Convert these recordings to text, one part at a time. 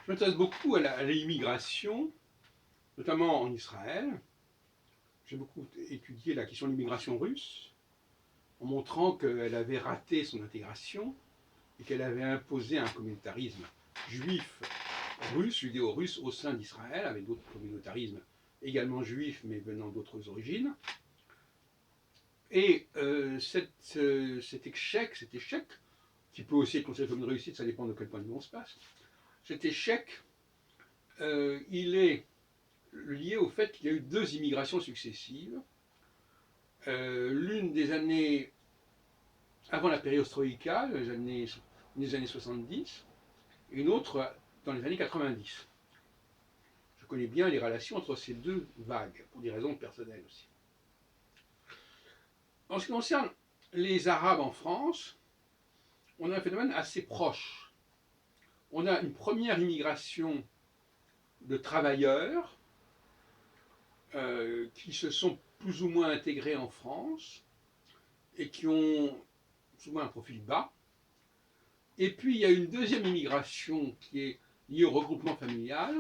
Je m'intéresse beaucoup à l'immigration, notamment en Israël. J'ai beaucoup étudié la question de l'immigration russe, en montrant qu'elle avait raté son intégration et qu'elle avait imposé un communautarisme juif russe, judéo-russe au sein d'Israël, avec d'autres communautarismes également juifs, mais venant d'autres origines. Et cet échec, qui peut aussi être considéré comme une réussite, ça dépend de quel point de vue on se passe, cet échec, il est lié au fait qu'il y a eu deux immigrations successives. L'une des années avant la perestroïka, les années 70, et une autre dans les années 90. Je connais bien les relations entre ces deux vagues, pour des raisons personnelles aussi. En ce qui concerne les Arabes en France, on a un phénomène assez proche. On a une première immigration de travailleurs qui se sont plus ou moins intégrés en France et qui ont souvent un profil bas. Et puis il y a une deuxième immigration qui est liée au regroupement familial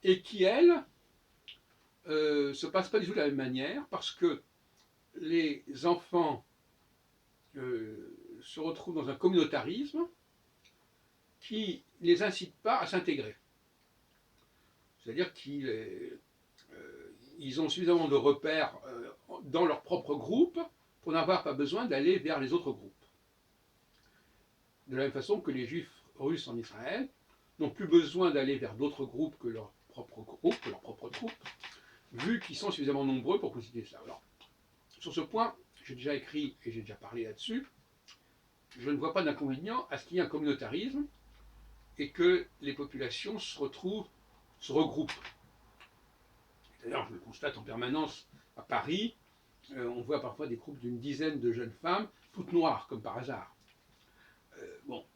et qui, elle, se passe pas du tout de la même manière parce que les enfants se retrouvent dans un communautarisme qui ne les incite pas à s'intégrer. C'est-à-dire qu'ils ont suffisamment de repères dans leur propre groupe pour n'avoir pas besoin d'aller vers les autres groupes. De la même façon que les juifs russes en Israël n'ont plus besoin d'aller vers d'autres groupes que leur propre troupe, vu qu'ils sont suffisamment nombreux pour constituer ça. Alors, sur ce point, j'ai déjà écrit et j'ai déjà parlé là-dessus, je ne vois pas d'inconvénient à ce qu'il y ait un communautarisme et que les populations se regroupent. D'ailleurs, je le constate en permanence à Paris, on voit parfois des groupes d'une dizaine de jeunes femmes, toutes noires, comme par hasard.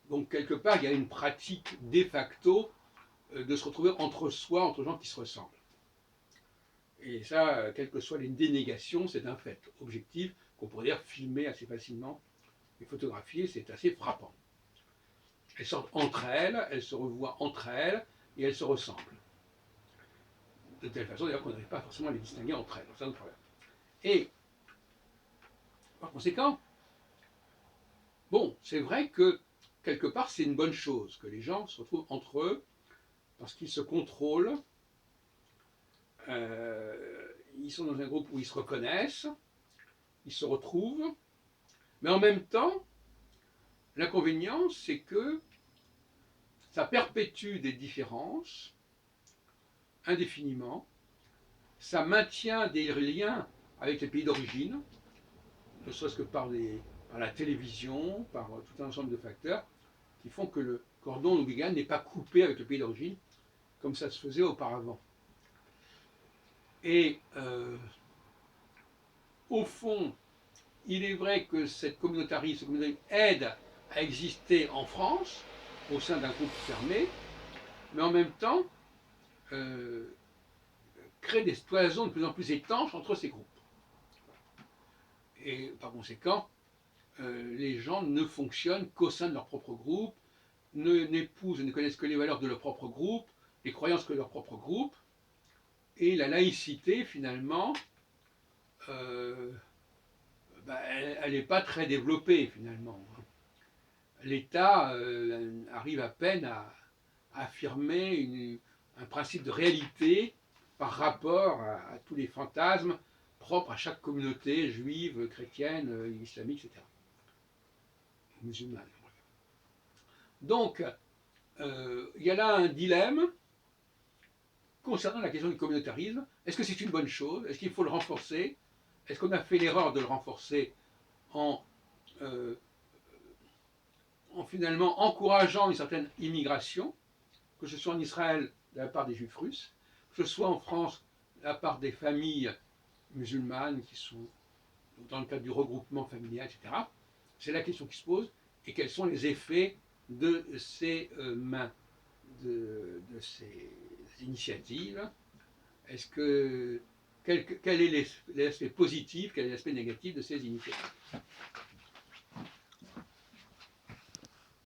Donc quelque part, il y a une pratique de facto de se retrouver entre soi, entre gens qui se ressemblent. Et ça, quelles que soient les dénégations, c'est un fait objectif qu'on pourrait dire filmer assez facilement et photographier, c'est assez frappant. Elles sortent entre elles, elles se revoient entre elles et elles se ressemblent. De telle façon d'ailleurs qu'on n'arrive pas forcément à les distinguer entre elles. C'est un problème. Et par conséquent, bon, c'est vrai que quelque part c'est une bonne chose que les gens se retrouvent entre eux parce qu'ils se contrôlent, ils sont dans un groupe où ils se reconnaissent, ils se retrouvent, mais en même temps, l'inconvénient c'est que ça perpétue des différences indéfiniment, ça maintient des liens avec les pays d'origine, ne serait-ce que par la télévision, par tout un ensemble de facteurs qui font que le cordon ombilical n'est pas coupé avec le pays d'origine comme ça se faisait auparavant. Et au fond, il est vrai que ce communautarisme aide à exister en France au sein d'un groupe fermé, mais en même temps crée des cloisons de plus en plus étanches entre ces groupes. Et par conséquent, les gens ne fonctionnent qu'au sein de leur propre groupe, n'épousent et ne connaissent que les valeurs de leur propre groupe, les croyances que leur propre groupe, et la laïcité, finalement, elle n'est pas très développée, finalement. L'État arrive à peine à affirmer un principe de réalité par rapport à tous les fantasmes propres à chaque communauté juive, chrétienne, islamique, etc. Musulmane. Donc, il y a là un dilemme concernant la question du communautarisme. Est-ce que c'est une bonne chose? Est-ce qu'il faut le renforcer? Est-ce qu'on a fait l'erreur de le renforcer en finalement encourageant une certaine immigration, que ce soit en Israël de la part des juifs russes, que ce soit en France de la part des familles musulmanes qui sont dans le cadre du regroupement familial, etc. C'est la question qui se pose, et quels sont les effets de ces de ces initiatives. Est-ce que quel est l'aspect positif, quel est l'aspect négatif de ces initiatives?